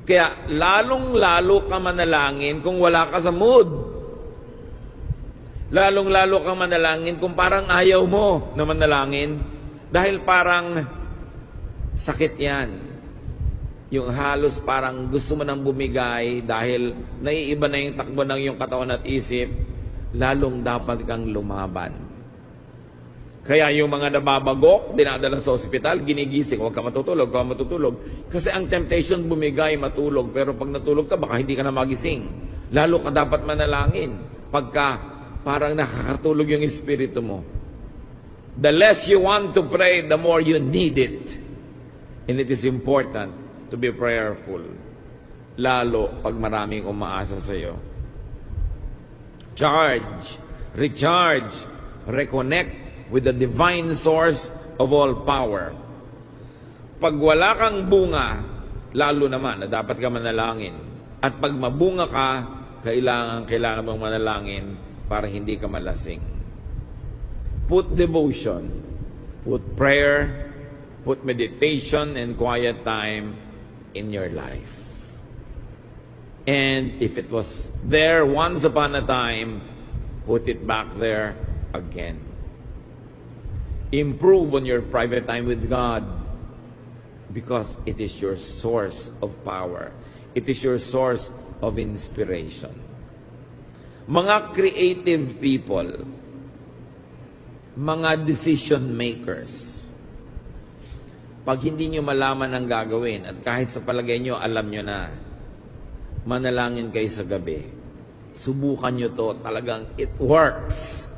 Kaya lalong-lalo ka manalangin kung wala ka sa mood. Lalong-lalo ka manalangin kung parang ayaw mo na manalangin. Dahil parang sakit yan. Yung halos parang gusto mo nang bumigay dahil naiiba na yung takbo ng iyong katawan at isip, lalong dapat kang lumaban. Kaya yung mga nababagok, dinadala sa ospital, ginigising, huwag ka matutulog, huwag ka matutulog. Kasi ang temptation bumigay, matulog. Pero pag natulog ka, baka hindi ka na magising. Lalo ka dapat manalangin pagka parang nakakatulog yung espiritu mo. The less you want to pray, the more you need it. And it is important to be prayerful. Lalo pag maraming umaasa sa iyo. Charge, recharge, reconnect with the divine source of all power. Pag wala kang bunga, lalo naman na dapat ka manalangin. At pag mabunga ka, kailangan mong manalangin para hindi ka malasing. Put devotion, put prayer, put meditation and quiet time in your life. And if it was there once upon a time, put it back there again. Improve on your private time with God because it is your source of power. It is your source of inspiration. Mga creative people, mga decision makers, pag hindi nyo malaman ang gagawin at kahit sa palagay nyo, alam nyo na, manalangin kayo sa gabi. Subukan nyo to, talagang it works.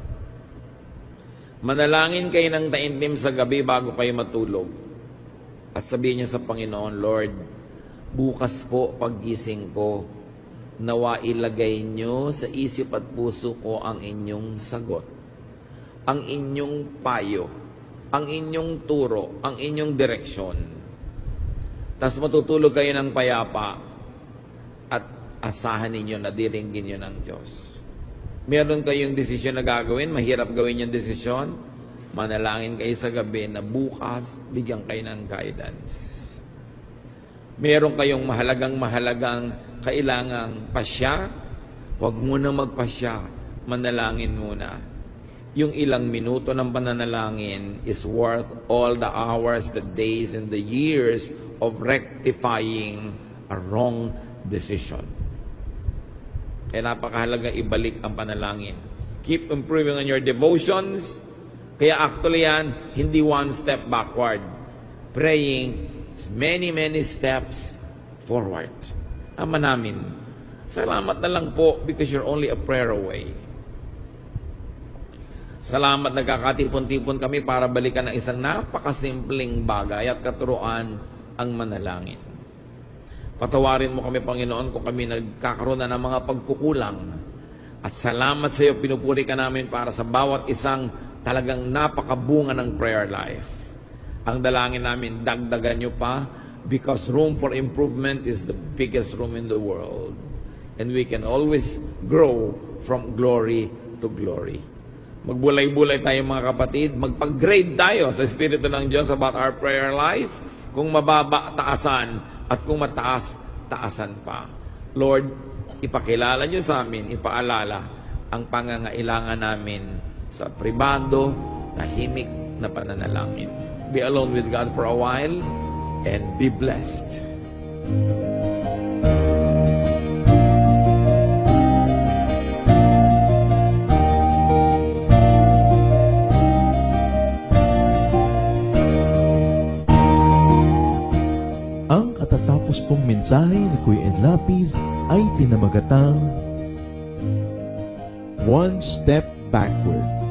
Manalangin kayo ng taimtim sa gabi bago kayo matulog. At sabihin nyo sa Panginoon, Lord, bukas po paggising ko, nawa ilagay nyo sa isip at puso ko ang inyong sagot, ang inyong payo, ang inyong turo, ang inyong direksyon. Tapos matutulog kayo ng payapa at asahan ninyo na diringgin nyo ng Diyos. Meron kayong desisyon na gagawin, mahirap gawin yung desisyon, manalangin kayo sa gabi na bukas, bigyan kayo ng guidance. Meron kayong mahalagang kailangang pasya, huwag muna magpasya, manalangin muna. Yung ilang minuto ng pananalangin is worth all the hours, the days, and the years of rectifying a wrong decision. Kaya napakahalaga ibalik ang panalangin. Keep improving on your devotions. Kaya actually yan, hindi one step backward. Praying is many, many steps forward. Ama namin, salamat na lang po because you're only a prayer away. Salamat nagkakatipon-tipon kami para balikan ng isang napakasimpleng bagay at katuruan ang manalangin. Patawarin mo kami, Panginoon, kung kami nagkakaroon na ng mga pagkukulang. At salamat sa iyo, pinupuri ka namin para sa bawat isang talagang napakabunga ng prayer life. Ang dalangin namin, dagdagan nyo pa because room for improvement is the biggest room in the world. And we can always grow from glory to glory. Magbulay-bulay tayo mga kapatid, magpag-grade tayo sa Espiritu ng Diyos about our prayer life. Kung mababa, taasan. At kung mataas, taasan pa. Lord, ipakilala niyo sa amin, ipaalala ang pangangailangan namin sa pribado, tahimik na pananalangin. Be alone with God for a while and be blessed. Ang katatapos pong mensahe ni Kuya Ed Lapis ay pinamagatang One Step Backward.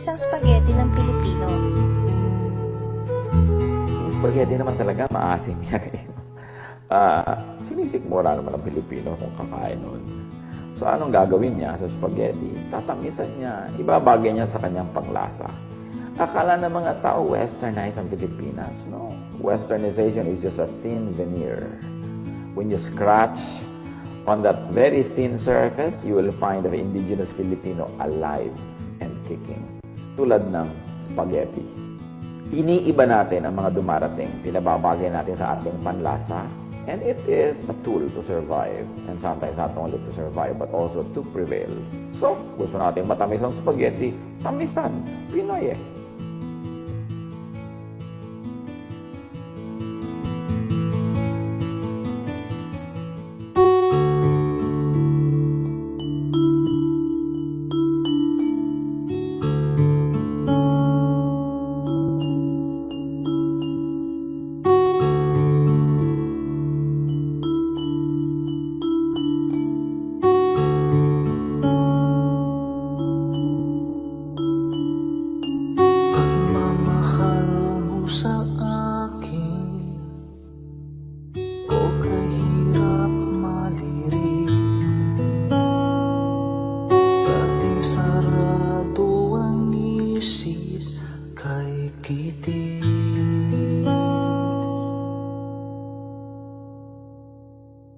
isang spaghetti ng Pilipino? Yung spaghetti naman talaga, maasim yan eh. Sinisikmura naman ang Pilipino kung kakain nun. So anong gagawin niya sa spaghetti? Tatamisan niya, ibabagay niya sa kanyang panglasa. Akala ng mga tao, westernized ang Pilipinas. No. Westernization is just a thin veneer. When you scratch on that very thin surface, you will find the indigenous Filipino alive and kicking. Tulad ng spaghetti. Iniiba natin ang mga dumarating. Pinababagay natin sa ating panlasa. And it is a tool to survive. And sometimes not only to survive, but also to prevail. So, gusto natin matamis ang spaghetti, tamisan. Pinoy eh. Pagmamahal mo sa akin o kahirap maliri, dating sarado ang isip kay kiti.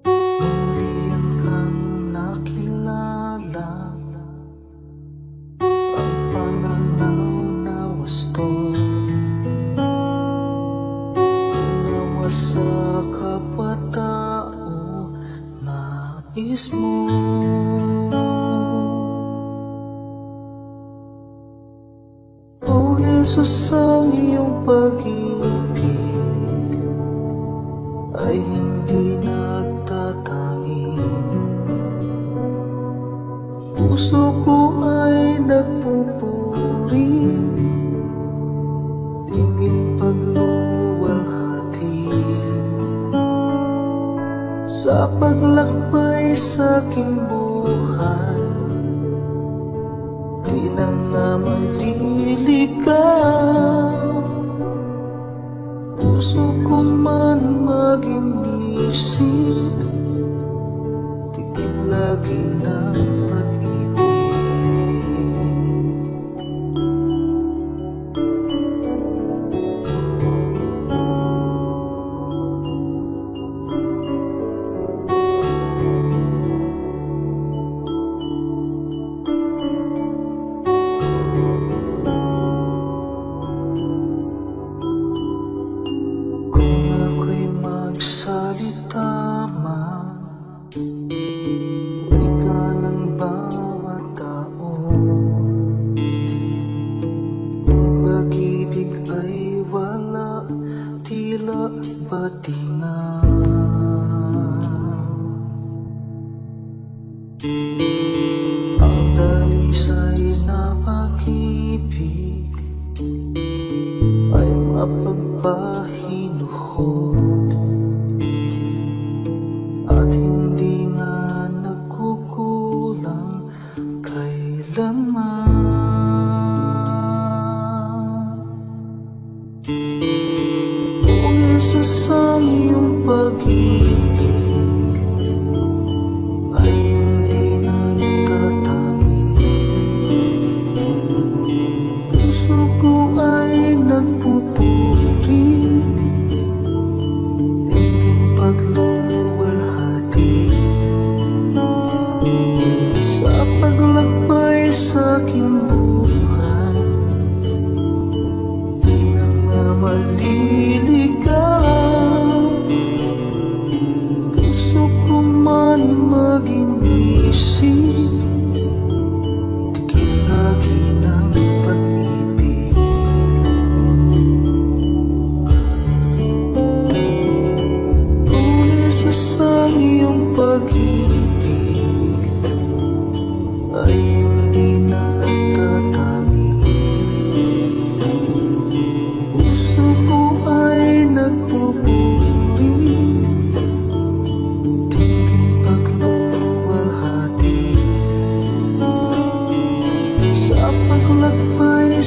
Mulian kang nakilala, ang pananaw na wasto, unawa sa kapwa-tao, nais mo. O Jesus, ang iyong pag-ibig ay hindi nagtatangi. Puso ko ay nagpupuri, tingin pagluwalhati. Sa paglakbay sa aking buhay, di na nga maliligaw. Puso kong man maging isip, tingin lagi ng pag-ibig. Kung ako'y magsalita man, wika ng bawat tao, kung pag-ibig ay wala, tila batingan. Ang dalisay na pag-ibig ay mapagpahinuhod at hindi nga nagkukulang kailanman. O Jesus, ang iyong pag-ibig ay hindi nagtatangi. Puso ko ay nagpupuri, tingin pagluwalhati. Sa paglakbay sa aking buhay, di na nga maliligaw. Puso ko man maging isip, tigil lagi ng pag-ibig. O Jesus, ang iyong pag-ibig ay hindi nagtatangi. Puso ko ay nagpupuri, tingin pagluwalhati. Sa paglakbay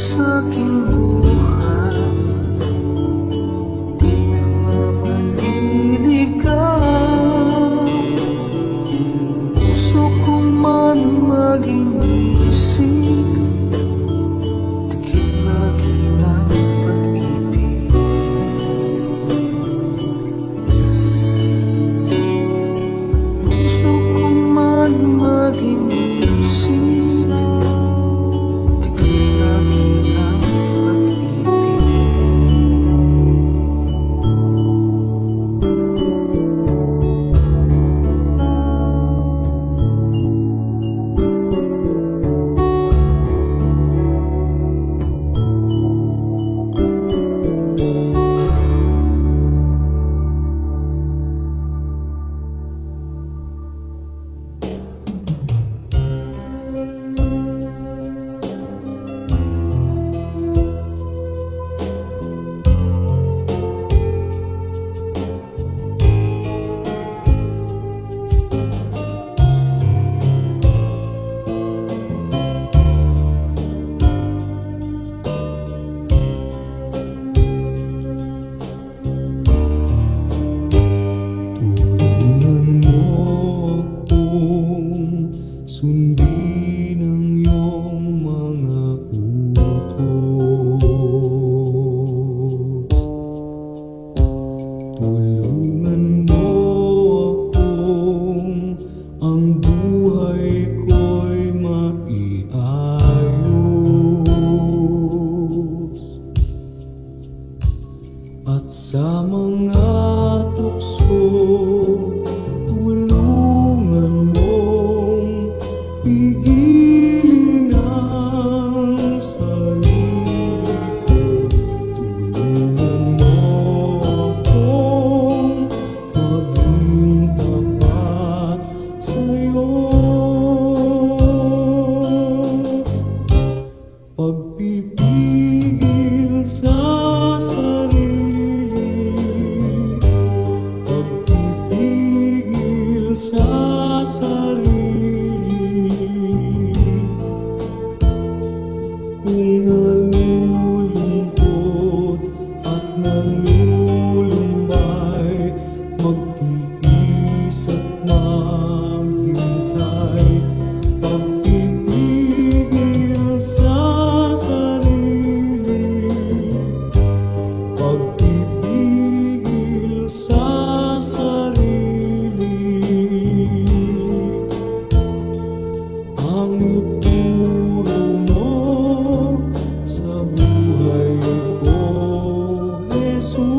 sa sarili. Kung nalulungkot at nalulumbay, magtiis at maghintay, pagpipigil sa sarili, pagpipigil sa sarili. Ang ituro mo sa buhay ko, Jesus.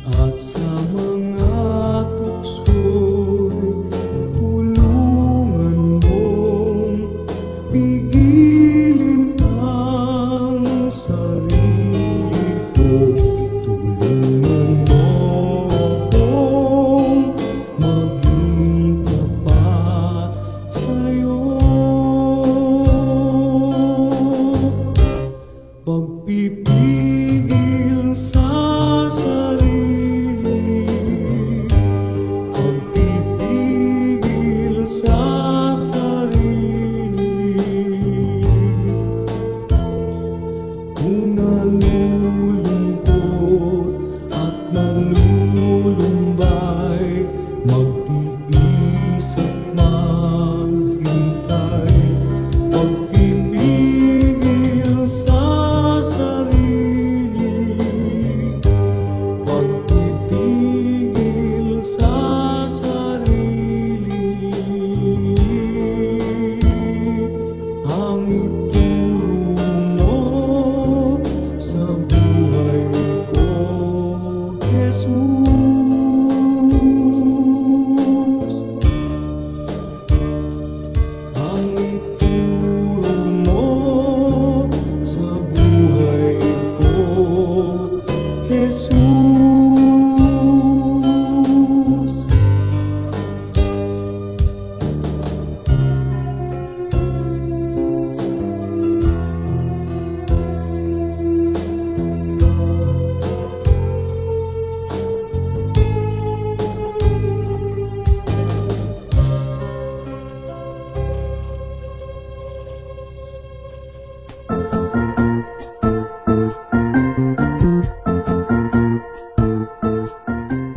At sa mga tukso'y tulungan mong pigilin ang sarili ko. Tulungan mo akong maging tapat sa'yo. Pagpipigil sa sarili, pagpipigil sa sarili. Kung nalulungkot at nalulumbay, magtiis at maghintay, pagpipigil sa sarili, pagpipigil sa sarili. Ang ituro mo sa buhay ko, Jesus. Ang ituro mo sa buhay ko, Jesus.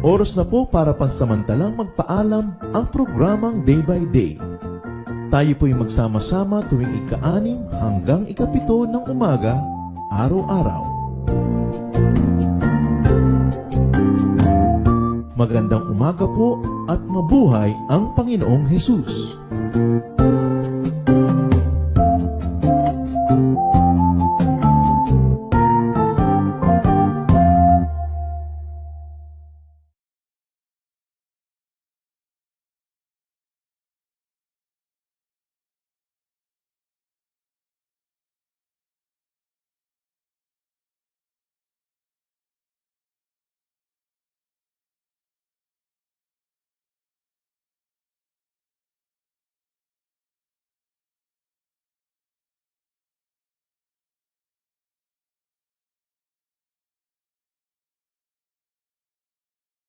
Oras na po para pansamantalang magpaalam ang programang Day by Day. Tayo po'y magsama-sama tuwing ika-6 hanggang ika-7 ng umaga, araw-araw. Magandang umaga po at mabuhay ang Panginoong Hesus.